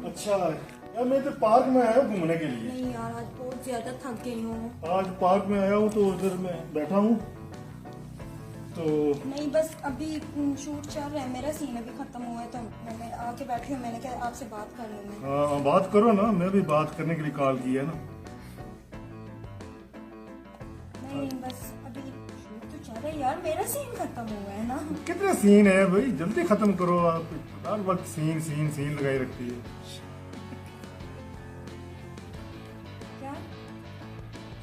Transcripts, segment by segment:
अच्छा यार, मैं तो पार्क में आया हूँ घूमने के लिए। नहीं यार, आज बहुत ज्यादा थक गई हूँ। आज पार्क में आया हूँ तो उधर मैं बैठा हूँ तो नहीं बस अभी शूट चल रहा है, मेरा सीन अभी खत्म हुआ है तो मैंने आके बैठी हूँ। मैंने कहा आपसे बात कर लूँ मैं। हाँ बात करो ना, मैं भी बात करने के लिए कॉल की है ना। नहीं बस अभी शूट तो चल रहा है यार, मेरा सीन खत्म हुआ है ना। कितने सीन है भाई, जल्दी खत्म करो आप। हर वक्त सीन सीन सीन लगाई रखती है। क्या?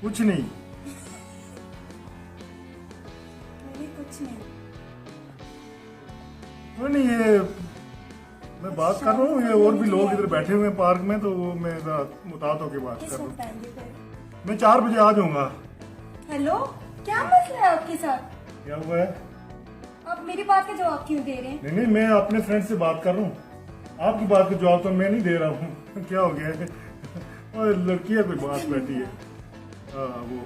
कुछ नहीं। नहीं कुछ नहीं। कोई नहीं, ये मैं बात कर रहा हूँ, ये और भी लोग इधर बैठे हुए हैं पार्क में, तो वो मैं मुताद होके बात किस कर रहा वक्त हूँ। आएंगे फिर? मैं 4 बजे आ जाऊंगा। हेलो, क्या मसला है आपके साथ? क्या हुआ है? आप मेरी बात का जवाब क्यों दे रहे हैं? नहीं नहीं, मैं अपने फ्रेंड से बात कर रहा हूँ, आपकी बात का जवाब तो मैं नहीं दे रहा हूँ। क्या हो गया है? और लड़की है कोई बात बैठी है। हाँ वो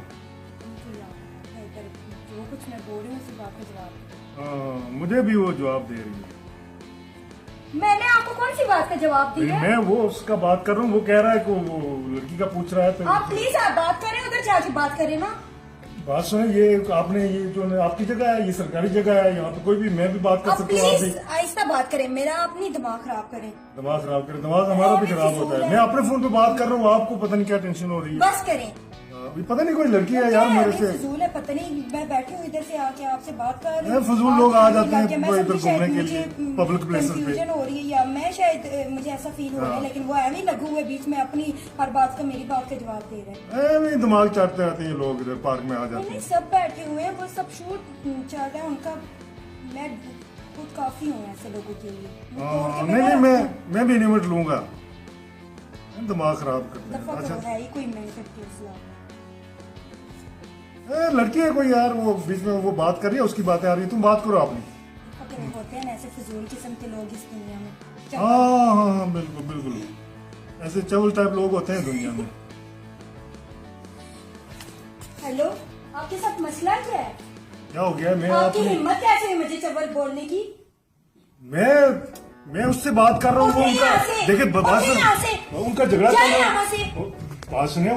जो कुछ मैं बोल रही हूँ उसी बात का जवाब दो। हाँ, मुझे भी वो जवाब दे रही है। मैंने आपको कौन सी बात का जवाब दिया? मैं वो उसका बात कर रहा हूँ, वो कह रहा है कि वो लड़की का पूछ रहा है तो आप प्लीज आप बात करें, उधर जाके बात करें ना। बात सुने। ये आपने ये जो आपकी जगह है, ये सरकारी जगह है, यहाँ पे कोई भी मैं भी बात कर आप सकता हूँ। आप भी प्लीज आहिस्ता बात करें, मेरा अपनी दिमाग खराब करें। दिमाग खराब करे, दिमाग हमारा भी खराब होता है। मैं अपने फोन पे बात कर रहा हूँ, आपको पता नहीं क्या टेंशन हो रही है। बस करें। अभी पता नहीं कोई लड़की है यार मेरे से। फजूल है, पता नहीं मैं बैठी हूँ इधर से आके आपसे बात कर रही मैं फजूल लोग आ जाते हैं मैं इधर समझी घूमने के शायद लिए मुझे पब्लिक प्लेसेस पे। कंफ्यूजन हो रही है या मैं शायद मुझे ऐसा फील हो रहा है, लेकिन वो ऐਵੇਂ ही लगे हुए बीच में अपनी हर बात का मेरी बात का जवाब दे रहे हैं। नहीं, दिमाग चाटते रहते हैं ये लोग इधर पार्क में आ जाते नहीं हैं। सब बैठे हुए हैं, वो सब शूट चल रहा है उनका। मैं खुद काफी हूँ ऐसे लोगों के लिए। नहीं नहीं, मैं भी निमट लूंगा। दिमाग खराब करते हैं। अच्छा है ही कोई मेंटल केस ला। लड़की है कोई यार, वो बीच में वो बात कर रही है, उसकी बातें आ रही है, तुम बात करो आपने। खतरे होते हैं ऐसे फजूल किस्म के लोग इस दुनिया में। हाँ हाँ हाँ, बिल्कुल बिल्कुल, ऐसे चवल टाइप लोग होते हैं दुनिया में। हेलो, आपके साथ मसला क्या है? क्या हो गया? मैं आपकी अपनी हिम्मत कैसे है मुझे चवल बोलने की? मैं उससे बात कर रहा हूँ। वो उनका देखिए उनका झगड़ा चल रहा है। बात सुनिए,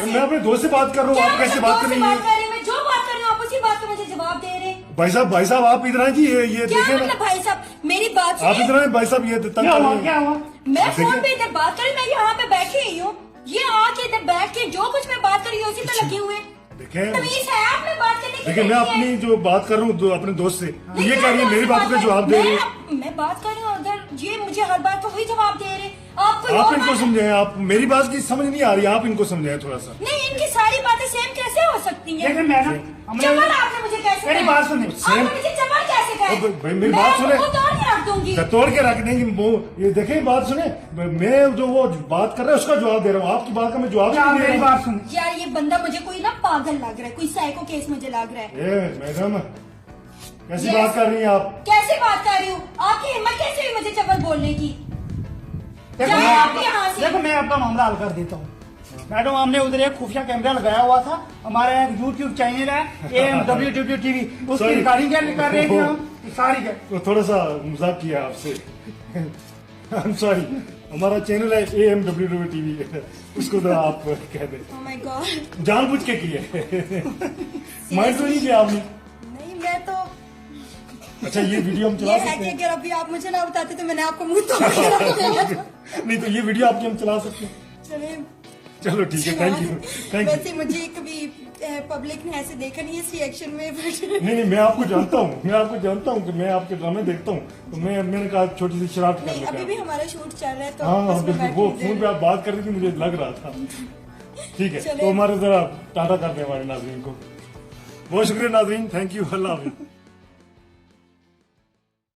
मैं अपने दोस्त से बात कर रहा हूँ, आप कैसे बात कर रही है? मैं जो बात कर रही हूँ आप उसी बात का मुझे जवाब दे रहे हैं। भाई साहब आप इधर आए जी, ये क्या देखे मतलब भाई साहब, मेरी बात आप सुनिए। इधर आए भाई साहब, ये क्या हुआ? मैं फोन पे इधर बात कर रही हूँ, मैं यहाँ पे बैठी हुई हूँ। ये आके इधर बैठ के जो कुछ मैं बात कर रही हूँ उसी पे लगे हुए हैं। देखें तमीज है आप में बात करने की? देखिए, मैं अपनी जो बात कर रहा हूँ अपने दोस्त से, तो ये कह रही है मेरी बात का जवाब दे रही है। मैं बात कर रही हूँ उधर, ये मुझे हर बात का वही जवाब दे रहे हैं। आप इनको समझाएं, आप मेरी बात की समझ नहीं आ रही, आप इनको समझाएं थोड़ा सा। नहीं, इनकी सारी बातें सेम कैसे हो सकती हैं? लेकिन मैडम चवल आपने मुझे कैसे मेरी कहा? बात सुनिए। आपने मुझे चवल कैसे कहा? भाई मेरी बात सुने। मैं तोड़ के रख दूंगी। तोड़ के रख देंगे वो, ये देखें बात सुने। मैं जो वो बात कर रहा है उसका जवाब दे रहा हूँ, आपकी बात का मैं जवाब नहीं दे मेरी रहा बात सुनिए। यार ये बंदा मुझे कोई ना पागल लग रहा है, कोई साइको केस मुझे लग रहा है। हूँ। मैडम कैसी Yes. बात कर रही हैं आप? कैसे बात कर रही हूँ? आपकी हिम्मत कैसे हुई मुझे चवल बोलने की? देखो जाइए आप यहाँ से। देखो मैं आपका मामला हल कर देता हूँ। मैडम हमने उधर एक खुफिया कैमरा लगाया हुआ था, हमारा एक यूट्यूब चैनल है AMWW TV, उसकी Sorry. रिकॉर्डिंग कर रहे थे हम सारी के। तो थोड़ा सा मजाक किया आपसे। आई एम सॉरी, हमारा चैनल है AMWW TV, उसको तो आप कह दें। Oh my God. जानबूझ के किए। माइंड तो नहीं किया आपने? नहीं मैं तो अच्छा ये वीडियो हम ये चला है सकते कि हैं? अगर अभी आप मुझे ना बताते तो मैंने आपको मुंह तोड़ के रख दिया। नहीं तो ये वीडियो आपकी हम चला सकते हैं? चलिए चलो ठीक है, थैंक यू। वैसे मुझे कभी पब्लिक ने ऐसे देखा नहीं इस रिएक्शन में, बट नहीं मैं आपको जानता हूँ, कि मैं आपके ड्रामे देखता हूँ, तो मैंने कहा छोटी सी शरारत कर नहीं, अभी लेते भी हैं। हमारा शूट चल रहा है तो हाँ उसमें बिल्कुल, बैठे वो हैं। फोन पे आप बात कर रही थी, मुझे लग रहा था। ठीक है, चलिए। तो हमारे जरा टाटा कर दें हमारे नाजरीन को। बहुत शुक्रिया नाजरीन, थैंक यू, अल्लाह हाफिज़।